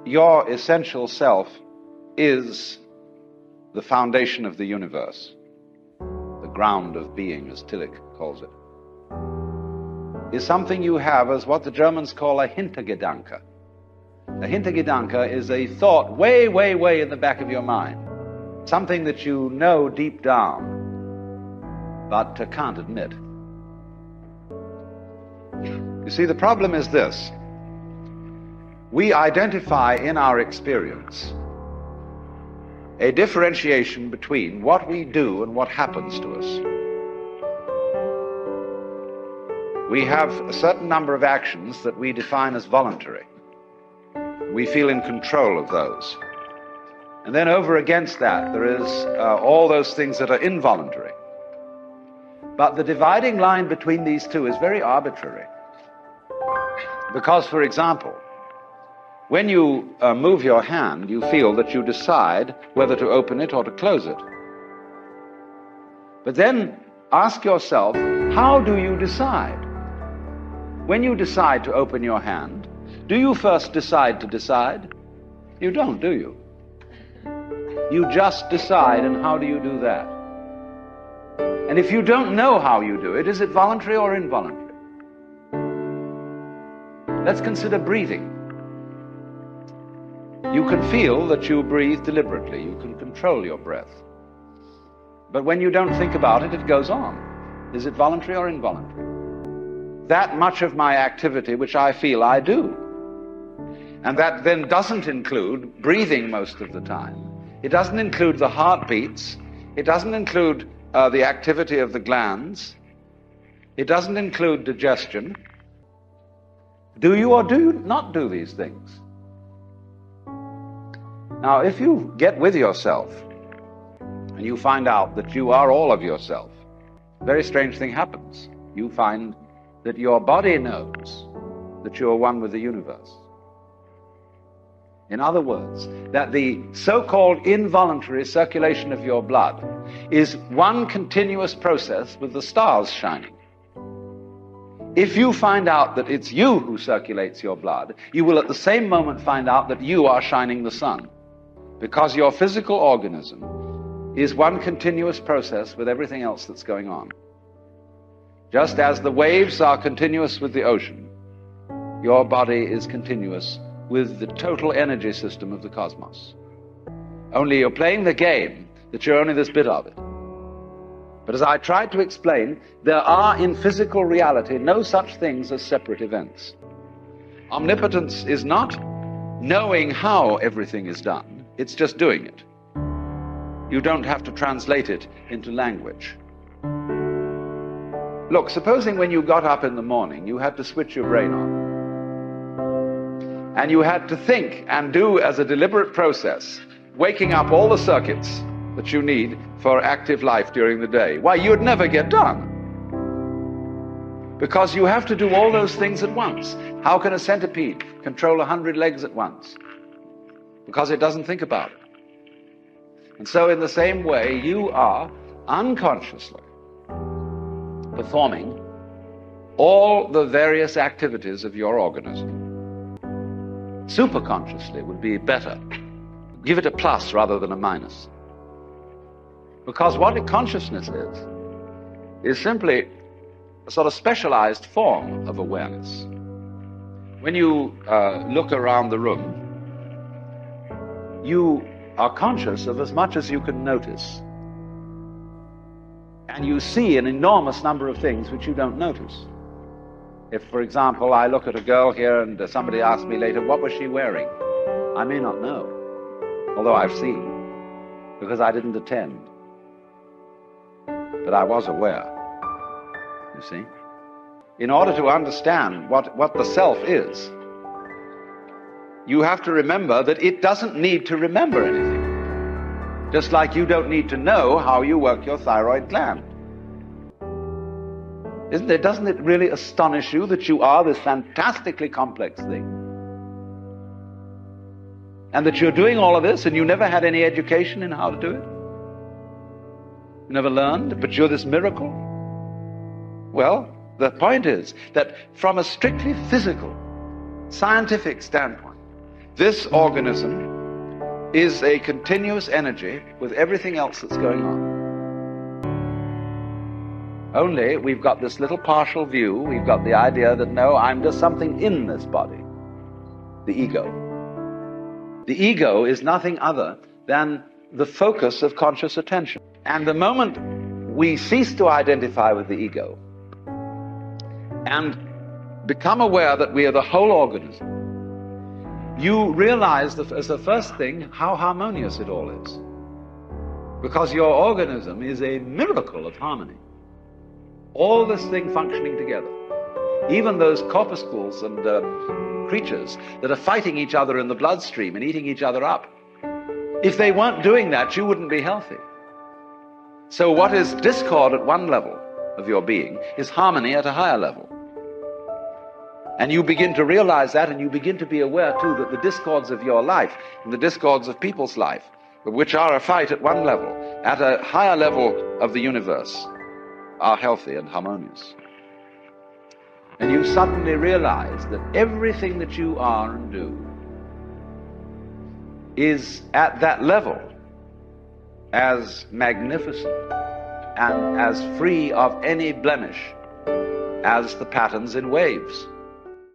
your essential self is the foundation of the universe, the ground of being, as Tillich calls it, is something you have as what the Germans call a Hintergedanke. A Hintergedanke is a thought way, way, way in the back of your mind, something that you know deep down, but can't admit. You see, the problem is this. We identify in our experience a differentiation between what we do and what happens to us. We have a certain number of actions that we define as voluntary. We feel in control of those. And then over against that, there is all those things that are involuntary. But the dividing line between these two is very arbitrary. Because, for example, when you move your hand, you feel that you decide whether to open it or to close it. But then ask yourself, how do you decide? When you decide to open your hand, do you first decide to decide? You don't, do you? You just decide, and how do you do that? And if you don't know how you do it, is it voluntary or involuntary? Let's consider breathing. You can feel that you breathe deliberately. You can control your breath. But when you don't think about it, it goes on. Is it voluntary or involuntary? That much of my activity which I feel I do. And that then doesn't include breathing most of the time. It doesn't include the heartbeats. It doesn't include the activity of the glands. It doesn't include digestion. Do you or do you not do these things? Now, if you get with yourself and you find out that you are all of yourself, a very strange thing happens. You find that your body knows that you are one with the universe. In other words, that the so-called involuntary circulation of your blood is one continuous process with the stars shining. If you find out that it's you who circulates your blood, you will at the same moment find out that you are shining the sun, because your physical organism is one continuous process with everything else that's going on. Just as the waves are continuous with the ocean, your body is continuous with the total energy system of the cosmos. Only you're playing the game that you're only this bit of it. But as I tried to explain, there are in physical reality no such things as separate events. Omnipotence is not knowing how everything is done, it's just doing it. You don't have to translate it into language. Look, supposing when you got up in the morning, you had to switch your brain on. And you had to think and do as a deliberate process, waking up all the circuits that you need for active life during the day. Why, you'd never get done. Because you have to do all those things at once. How can a centipede control 100 legs at once? Because it doesn't think about it. And so in the same way, you are unconsciously performing all the various activities of your organism. Superconsciously would be better. Give it a plus rather than a minus. Because what consciousness is simply a sort of specialized form of awareness. When you look around the room, you are conscious of as much as you can notice. And you see an enormous number of things which you don't notice. If, for example, I look at a girl here and somebody asks me later, what was she wearing? I may not know, although I've seen, because I didn't attend. But I was aware, you see. In order to understand what the self is, you have to remember that it doesn't need to remember anything. Just like you don't need to know how you work your thyroid gland. Doesn't it really astonish you that you are this fantastically complex thing? And that you're doing all of this and you never had any education in how to do it? You never learned, but you're this miracle? Well, the point is that from a strictly physical, scientific standpoint, This organism is a continuous energy with everything else that's going on. Only we've got this little partial view. We've got the idea that, no, I'm just something in this body, the ego. The ego is nothing other than the focus of conscious attention. And the moment we cease to identify with the ego and become aware that we are the whole organism, you realize that as the first thing how harmonious it all is. Because your organism is a miracle of harmony. All this thing functioning together. Even those corpuscles and creatures that are fighting each other in the bloodstream and eating each other up. If they weren't doing that, you wouldn't be healthy. So what is discord at one level of your being is harmony at a higher level. And you begin to realize that, and you begin to be aware too that the discords of your life and the discords of people's life, which are a fight at one level, at a higher level of the universe, are healthy and harmonious. And you suddenly realize that everything that you are and do is at that level as magnificent and as free of any blemish as the patterns in waves.